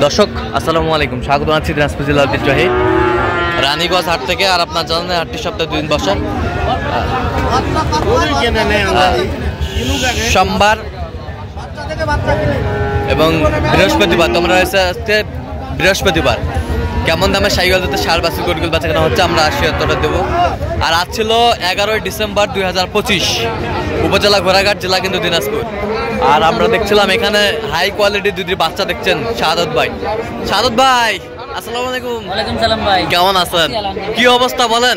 দর্শক আসসালামু আলাইকুম, স্বাগত জানাচ্ছি দিনাজপুর জেলার ঐতিহ্যবাহী রানীগঞ্জ হাট থেকে। আর আপনার জানেন হাটটি সপ্তাহে 2 দিন বসে, সোমবার এবং বৃহস্পতিবার। তোমরা আজকে বৃহস্পতিবার কেমন দামে সাইকেল দিতে সার বাছুর গরুগুলো বাচ্চা কেনা হচ্ছে আমরা 80 দেবো। আর আজ ছিল 11ই ডিসেম্বর 2025, উপজেলা ঘোড়াঘাট, জেলা কিন্তু দিনাজপুর। আর আমরা দেখছিলাম এখানে হাই কোয়ালিটির দুটি বাচ্চা দেখছেন। শাহাদত ভাই, শাহাদত ভাই আসসালামু আলাইকুম। ওয়ালাইকুম সালাম ভাই, কেমন আছেন? কি অবস্থা বলেন?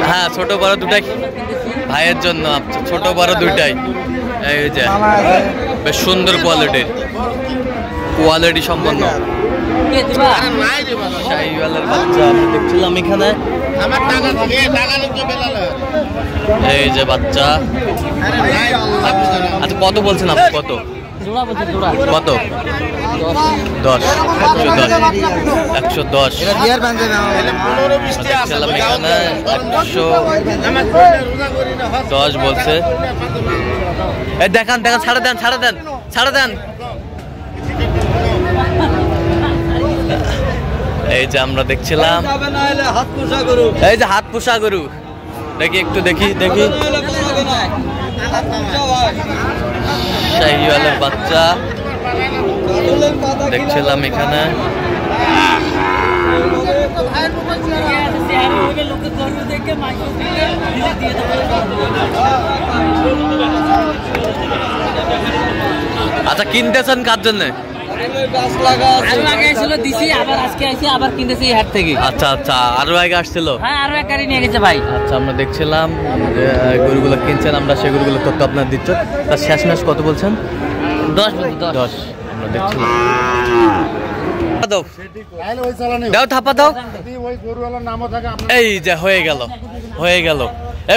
হ্যাঁ, ছোট বড় দুটাই ভাইয়ের জন্য, ছোট বড় দুইটাই। এই যে বেশ সুন্দর কোয়ালিটি সম্পন্ন শাহিওয়ালের বাচ্চা আমরা দেখছিলাম এখানে। এই যে বাচ্চা, আচ্ছা কত বলছেন আপনি? কত? 10, 110 এখানে 110 বলছে। এই দেখান, ছাড়ে দেন। এই যে আমরা দেখছিলাম এই যে হাত পোষা গরু, একটু দেখি শাহিওয়ালের বাচ্চা দেখছিলাম এখানে। আচ্ছা কিনতেছেন কার জন্য? আচ্ছা আরো আগে আসছিল। আচ্ছা আমরা দেখছিলাম গরুগুলো কিনছেন, আমরা সেই গরুগুলো তথ্য আপনার দিচ্ছ। তার শেষমেশ কত বলছেন? 10 আমরা দেখছিলাম। দাও থাপা দাও। এই যে হয়ে গেল।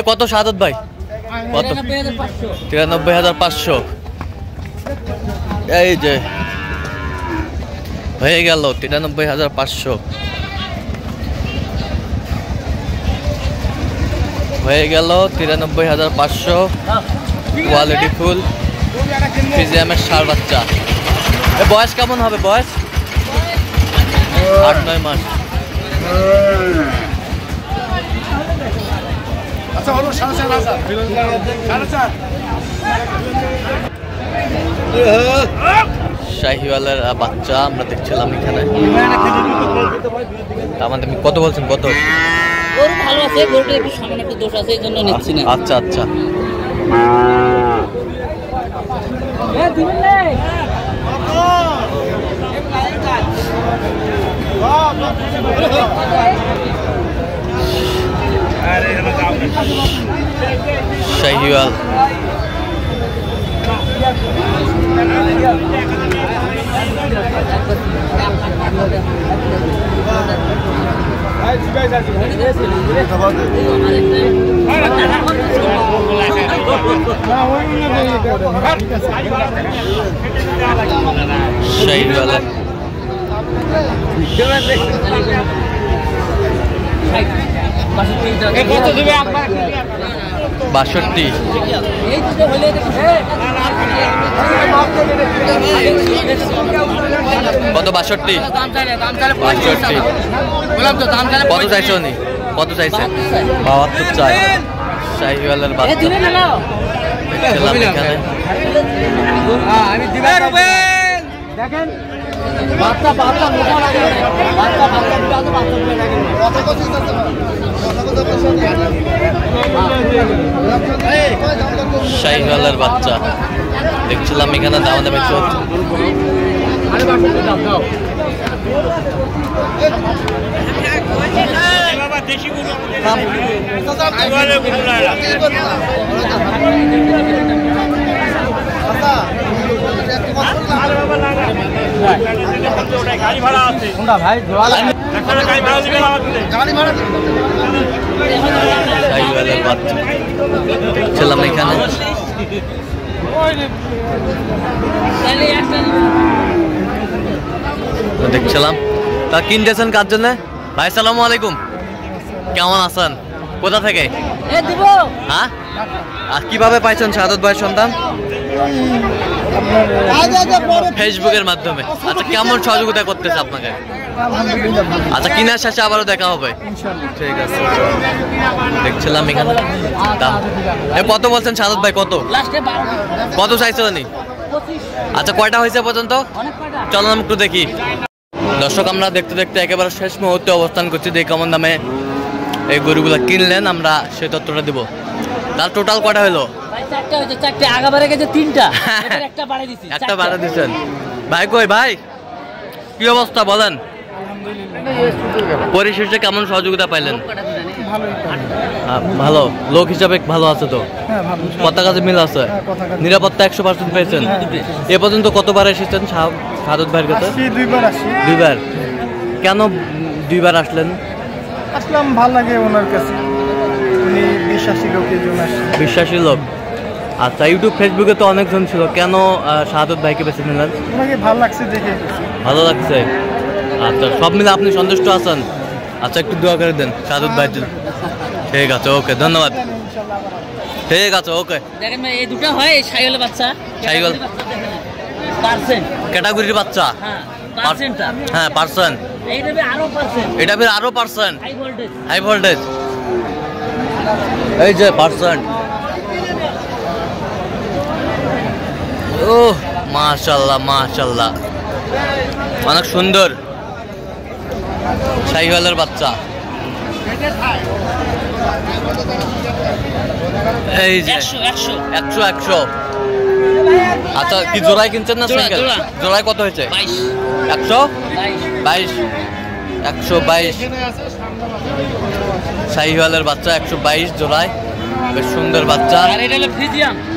কত শাহাদত ভাই? কত? 93,500। এই যে হয়ে গেল 93,500 হয়ে গেল 93,500। কোয়ালিটি ফুল ফিজিয়ামের ষাঁড় বাচ্চা। বয়স কেমন হবে? বয়স 8-9 মাস। শাহিওয়ালের বাচ্চা আমরা দেখছিলাম এখানে। আমাদের কত বলছেন? কত? গরু ভালো আছে, গরুটা একটু সামান্য একটু দোষ আছে, এই জন্য নিচ্ছি না। আচ্ছা শাহিওয়াল বাষট্টি। কত? 62। কত চাইছে উনি? কত চাইছে? 72 চাই। শাহিওয়ালের বাচ্চা এখানে। দেখেন শাহিওয়ালের বাচ্চা দেখছিলাম এখানে। দামাদামি চলছে। দেখছিলাম এখানে। দেখছিলাম তা কিনতেছেন কার জন্য? ভাই আসসালামু আলাইকুম, কেমন আছেন? কোথা থেকে? হ্যাঁ, আর কিভাবে পাইছেন শাহাদত ভাইয়ের সন্তান? ফেসবুকের মাধ্যমে। আচ্ছা, কেমন সহযোগিতা করতেছে আপনাকে? আচ্ছা, কিনার শেষে আবারও দেখা হবে। ঠিক আছে, দেখছিলাম এখানে দাম। কত বলছেন সাদত ভাই? কত চাইছে উনি? আচ্ছা, কয়টা হয়েছে পর্যন্ত? চলুন একটু দেখি। দর্শক, আমরা দেখতে দেখতে একেবারে শেষ মুহূর্তে অবস্থান করছি। দেখি কেমন দামে এই গরুগুলো কিনলেন, আমরা সেই তথ্যটা দিব। তার টোটাল কয়টা হলো? একটা বাড়া দিচ্ছেন ভাই। কই ভাই, কি অবস্থা বলেন? পরিশেষে কেমন সহযোগিতা পাইলেন? ভালো লোক হিসাবে ভালো আছে তো? কথা কাজে মিল আছে? নিরাপত্তা 100% পেয়েছেন? এ পর্যন্ত কতবার এসেছেন সাদত ভাইয়ের কাছে? দুইবার। কেন দুইবার আসলেন? আসলাম, ভালো লাগে ওনার কাছে, উনি বিশ্বাসী লোক, এই জন্য। বিশ্বাসী লোক। আচ্ছা, ইউটিউব ফেসবুকে তো অনেকজন ছিল, কেন সাদত ভাইকে বেছে নিলেন? ওনাকে ভালো লাগছে দেখে। ভালো লাগছে। আচ্ছা, সব মিলে আপনি সন্তুষ্ট আছেন? আচ্ছা, একটু দোয়া করে দেন সাদত ভাইয়ের জন্য। ঠিক আছে, ওকে, ধন্যবাদ। ঠিক আছে, ওকে। দেখেন ভাই, এই দুটো হয় শাইওয়াল বাচ্চা। শাইওয়াল পার্সেন্ট ক্যাটাগরির বাচ্চা। হ্যাঁ, পার্সেন্ট। এটা ফির আরো পার্সেন্ট, হাই ভোল্টেজ। এই যে পার্সেন্ট। ও মাশাআল্লাহ, মাশাআল্লাহ, অনেক সুন্দর শাইওয়ালের বাচ্চা। এই যে 100। আচ্ছা, কি জোড়ায় কিনছেন না সিঙ্গেল? জোড়ায় কত হয়েছে? 122 শাইওয়ালের বাচ্চা 122 জোড়ায়, বেশ সুন্দর বাচ্চা।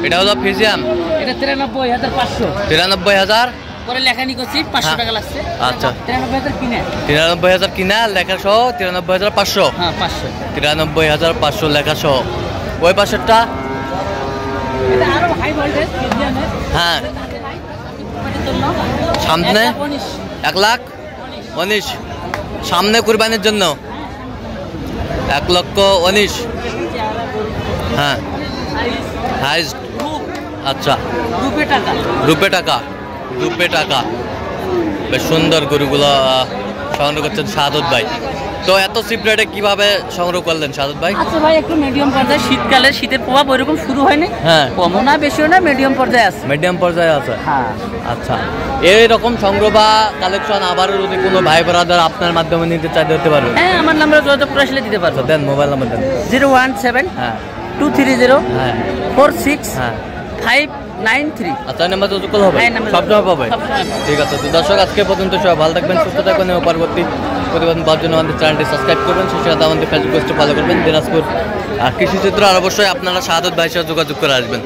এটা হলো ফ্রিজিয়াম। এটা 93,500। 93,000 পরে লেখানি করছি, 500 টাকা লাগছে। আচ্ছা, 93,000 কিনে। 93,000 কিনা, লেখা সহ 93,500। হ্যাঁ, 500। 93,500 লেখা সহ। ওই পাশেরটা এটা আরো হাই ভোল্টেজ ফ্রিজিয়ামের। হ্যাঁ, সামনে 1,19,000 সামনে কুরবানির জন্য 1,19,000। হ্যাঁ, হাইস্ট। আচ্ছা, রুপে টাকা। বেশ সুন্দর গরুগুলো সংগ্রহ করছেন সাদত ভাই। তো এত চিপ রেটে কিভাবে সংগ্রহ করলেন সাদত ভাই? আচ্ছা ভাই, একটু মিডিয়াম পর্যায়ে, শীতকালে শীতের প্রভাব ওইরকম শুরু হয়নি। হ্যাঁ, কমও না বেশিও না, মিডিয়াম পর্যায়ে আছে। হ্যাঁ। আচ্ছা, এইরকম সংগ্রহ বা কালেকশন আবার যদি কোনো ভাই ব্রাদার আপনার মাধ্যমে নিতে চাই দিতে পারবে? হ্যাঁ, আমার নাম্বার যোগাযোগ করে আসলে দিতে পারবো। দেন, মোবাইল নাম্বার দেন। 017 হ্যাঁ 230 হ্যাঁ 46 হ্যাঁ 593। আচ্ছা, নাম্বার তো যোগাযোগ হবে, হ্যাঁ, নাম্বার সবসময় পাবে। সবসময়। ঠিক আছে, তো দর্শক, আজকে পর্যন্ত সবাই ভালো থাকবেন, সুস্থ থাকবেন এবং পরবর্তী প্রতিবেদন পাওয়ার জন্য আমাদের চ্যানেলটি সাবস্ক্রাইব করবেন, সেই সাথে আমাদের ফেসবুক পেজটি ফলো করবেন। দিনাজপুর কৃষি চিত্র। আর অবশ্যই আপনারা সাদত ভাইয়ের সাথে যোগাযোগ করে আসবেন।